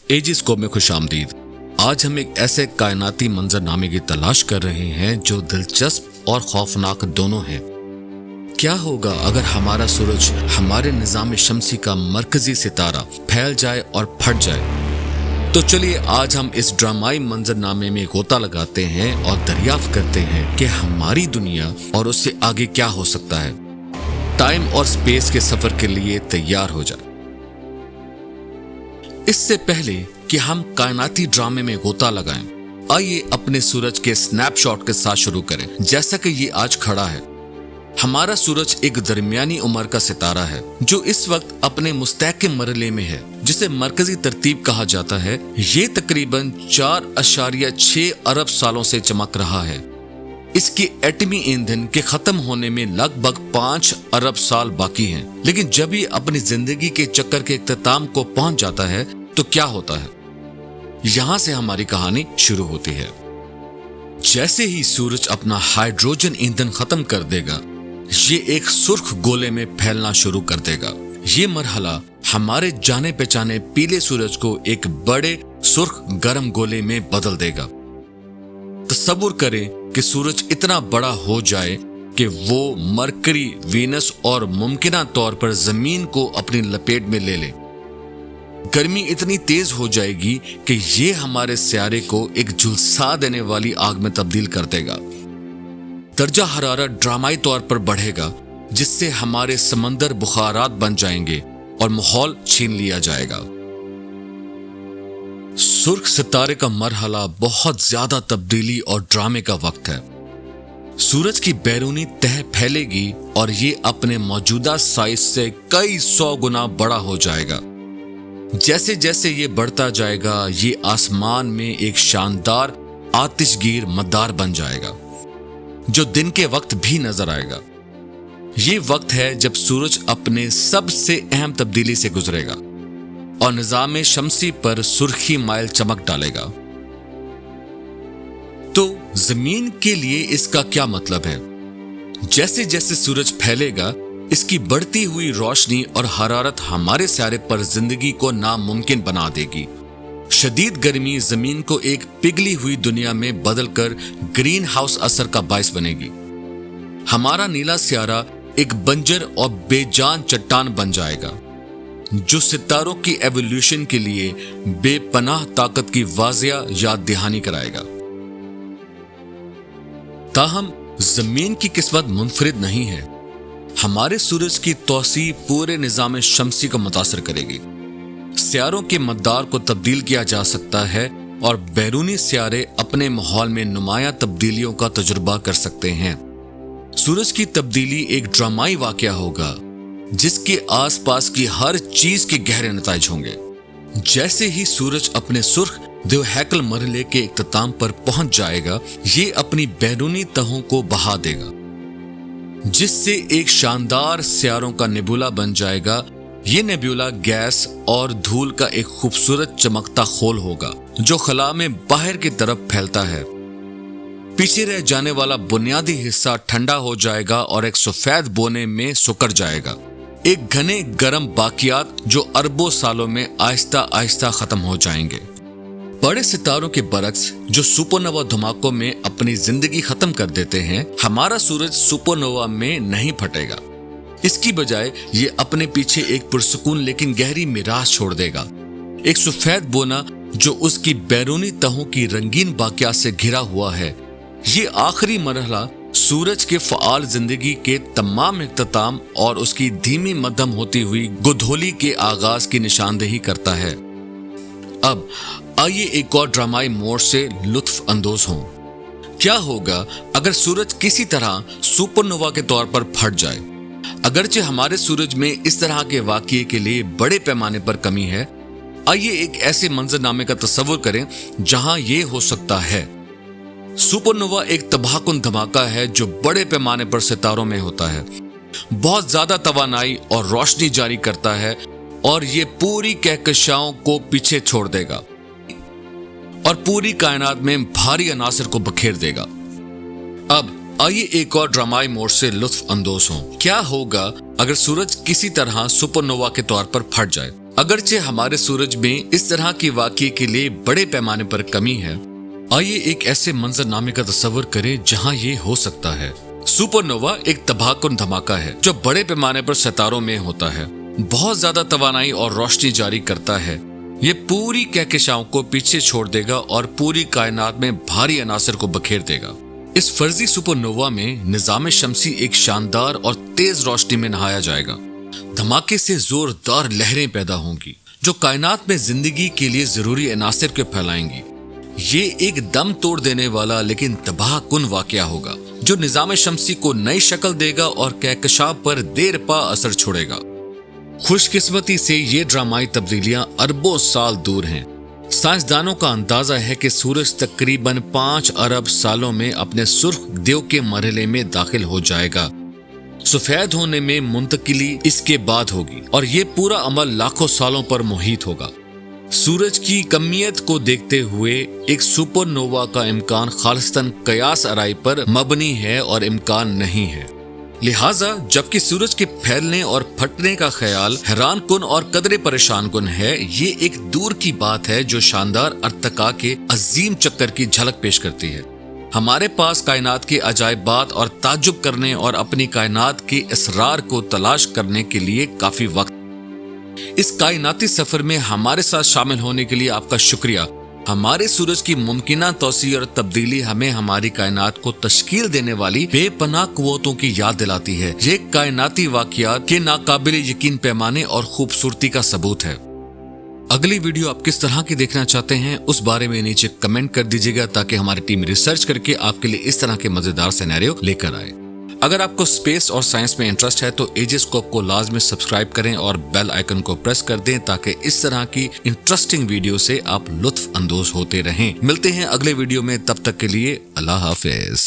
एजिस्कोप में खुश आमदीद। आज हम एक ऐसे कायनाती मंजरनामे की तलाश कर रहे हैं जो दिलचस्प और खौफनाक दोनों हैं। क्या होगा अगर हमारा सूरज हमारे निजाम शमसी का मरकजी सितारा फैल जाए और फट जाए? तो चलिए आज हम इस ड्रामाई मंजरनामे में गोता लगाते हैं और दरियाफ्त करते हैं कि हमारी दुनिया और उससे आगे क्या हो सकता है। टाइम और स्पेस के सफर के लिए तैयार हो जाए। इससे पहले कि हम कायनाती ड्रामे में गोता लगाएं, आइए अपने सूरज के स्नैपशॉट के साथ शुरू करें। जैसा कि ये आज खड़ा है, हमारा सूरज एक दरमियानी उम्र का सितारा है जो इस वक्त अपने मुस्तहकम मरहले में है, जिसे मरकजी तरतीब कहा जाता है। ये तकरीबन 4.6 अरब सालों से चमक रहा है। इसके एटमी ईंधन के खत्म होने में लगभग 5 अरब साल बाकी हैं। लेकिन जब ये अपनी जिंदगी के चक्कर के इख्तिताम को पहुंच जाता है तो क्या होता है? यहां से हमारी कहानी शुरू होती है। जैसे ही सूरज अपना हाइड्रोजन ईंधन खत्म कर देगा, ये एक सुर्ख गोले में फैलना शुरू कर देगा। ये मरहला हमारे जाने पहचाने पीले सूरज को एक बड़े सुर्ख गर्म गोले में बदल देगा। तसव्वुर करें कि सूरज इतना बड़ा हो जाए कि वो मरकरी, वीनस और मुमकिना तौर पर जमीन को अपनी लपेट में ले ले। गर्मी इतनी तेज हो जाएगी कि ये हमारे सियारे को एक झुलसा देने वाली आग में तब्दील कर देगा। दर्जा हरारत ड्रामाई तौर पर बढ़ेगा, जिससे हमारे समंदर बुखारात बन जाएंगे और माहौल छीन लिया जाएगा। सुर्ख सितारे का मरहला बहुत ज्यादा तब्दीली और ड्रामे का वक्त है। सूरज की बैरूनी तह फैलेगी और ये अपने मौजूदा साइज से कई 100 गुना बड़ा हो जाएगा। जैसे जैसे ये बढ़ता जाएगा, ये आसमान में एक शानदार आतिशगीर मदार बन जाएगा जो दिन के वक्त भी नजर आएगा। ये वक्त है जब सूरज अपने सबसे अहम तब्दीली से गुजरेगा और निजाम शमसी पर सुर्खी माइल चमक डालेगा। तो जमीन के लिए इसका क्या मतलब है? जैसे जैसे सूरज फैलेगा, इसकी बढ़ती हुई रोशनी और हरारत हमारे सियारे पर जिंदगी को नामुमकिन बना देगी। शदीद गर्मी जमीन को एक पिघली हुई दुनिया में बदलकर ग्रीन हाउस असर का बायस बनेगी। हमारा नीला सियारा एक बंजर और बेजान चट्टान बन जाएगा जो सितारों की एवोल्यूशन के लिए बेपनाह ताकत की वाजिया याद दहानी कराएगा। ताहम जमीन की किस्मत मुनफरिद नहीं है। हमारे सूरज की तौसी पूरे निजाम शमसी को मुतासर करेगी। सियारों के मदार को तब्दील किया जा सकता है और बैरूनी सियारे अपने माहौल में नुमाया तब्दीलियों का तजुर्बा कर सकते हैं। सूरज की तब्दीली एक ड्रामाई वाकया होगा जिसके आसपास की हर चीज के गहरे नताइज होंगे। जैसे ही सूरज अपने सुर्ख देवहैकल मरहले के इख्तिताम पर पहुंच जाएगा, ये अपनी बैरूनी तहों को बहा देगा, जिससे एक शानदार सियारों का नेबुला बन जाएगा। ये नेबुला गैस और धूल का एक खूबसूरत चमकता खोल होगा जो खला में बाहर की तरफ फैलता है। पीछे रह जाने वाला बुनियादी हिस्सा ठंडा हो जाएगा और एक सफेद बोने में सुकर जाएगा। एक घने गर्म बाकियात जो अरबों सालों में आहिस्ता आहिस्ता खत्म हो जाएंगे। बड़े सितारों के बरक्स जो सुपरनोवा धमाकों में अपनी जिंदगी खत्म कर देते हैं, हमारा सूरज सुपरनोवा में नहीं फटेगा। इसकी बजाय ये अपने पीछे एक पुरसुकून लेकिन गहरी मिरास छोड़ देगा। एक सफेद बोना जो उसकी बैरूनी तहों की रंगीन बाकियात से घिरा हुआ है। ये आखिरी मरहला सूरज के फ़आल जिंदगी के तमाम इख्तिताम और उसकी धीमी मध्यम होती हुई गोधोली के आगाज की निशानदेही करता है। अब आइए एक और ड्रामाई मोड़ से लुत्फ अंदोज हों। क्या होगा अगर सूरज किसी तरह सुपरनोवा के तौर पर फट जाए? अगरचे हमारे सूरज में इस तरह के वाक़ये के लिए बड़े पैमाने पर कमी है, आइए एक ऐसे मंजरनामे का तसव्वुर करें जहां ये हो सकता है। सुपरनोवा एक तबाहकुन धमाका है जो बड़े पैमाने पर सितारों में होता है, बहुत ज्यादा तवानाई और रोशनी जारी करता है और ये पूरी कहकशाओं को पीछे छोड़ देगा और पूरी कायनात में भारी अनासर को बखेर देगा। अब आइए एक और ड्रामाई मोड से लुत्फ अंदोज हों। क्या होगा अगर सूरज किसी तरह सुपरनोवा के तौर पर फट जाए? अगरचे हमारे सूरज में इस तरह के वाक़ये के लिए बड़े पैमाने पर कमी है, आइए एक ऐसे मंजरनामे का तस्वर करें जहां ये हो सकता है। सुपरनोवा एक तबाहकुन धमाका है जो बड़े पैमाने पर सितारों में होता है, बहुत ज्यादा तवानाई और रोशनी जारी करता है। ये पूरी कहकशाओं को पीछे छोड़ देगा और पूरी कायनात में भारी अनासर को बखेर देगा। इस फर्जी सुपरनोवा में निजाम शमसी एक शानदार और तेज रोशनी में नहाया जाएगा। धमाके से जोरदार लहरें पैदा होंगी जो कायनात में जिंदगी के लिए जरूरी अनासर को फैलाएंगी। ये एक दम तोड़ देने वाला लेकिन तबाहकुन वाकया होगा जो निजाम शमसी को नई शक्ल देगा और कहकशां पर देर पा असर छोड़ेगा। खुशकिस्मती से ये ड्रामाई तब्दीलियां अरबों साल दूर हैं। साइंसदानों का अंदाजा है कि सूरज तकरीबन 5 अरब सालों में अपने सुर्ख देव के मरहले में दाखिल हो जाएगा। सफेद होने में मुंतकिली इसके बाद होगी और ये पूरा अमल लाखों सालों पर मुहित होगा। सूरज की कमियत को देखते हुए एक सुपरनोवा का इम्कान खालिस्तन कयास आराई पर मबनी है और इम्कान नहीं है। लिहाजा जबकि सूरज के फैलने और फटने का ख्याल हैरान कुन और कदरे परेशान कुन है, ये एक दूर की बात है जो शानदार अर्तका के अजीम चक्कर की झलक पेश करती है। हमारे पास कायनात के अजायबात और ताज्जुब करने और अपनी कायनात के इसरार को तलाश करने के लिए काफी वक्त। इस कायनाती सफर में हमारे साथ शामिल होने के लिए आपका शुक्रिया। हमारे सूरज की मुमकिना तौसी और तब्दीली हमें हमारी कायनात को तश्कील देने वाली बेपनाह कुव्वतों की याद दिलाती है। ये कायनाती वाक़यात के नाकाबिल यकीन पैमाने और खूबसूरती का सबूत है। अगली वीडियो आप किस तरह की देखना चाहते हैं उस बारे में नीचे कमेंट कर दीजिएगा ताकि हमारी टीम रिसर्च करके आपके लिए इस तरह के मजेदार सिनेरियो लेकर आए। अगर आपको स्पेस और साइंस में इंटरेस्ट है तो एजेस्कोप को लाजमी सब्सक्राइब करें और बेल आइकन को प्रेस कर दें ताकि इस तरह की इंटरेस्टिंग वीडियो से आप लुत्फ अंदोज होते रहें। मिलते हैं अगले वीडियो में, तब तक के लिए अल्लाह हाफिज।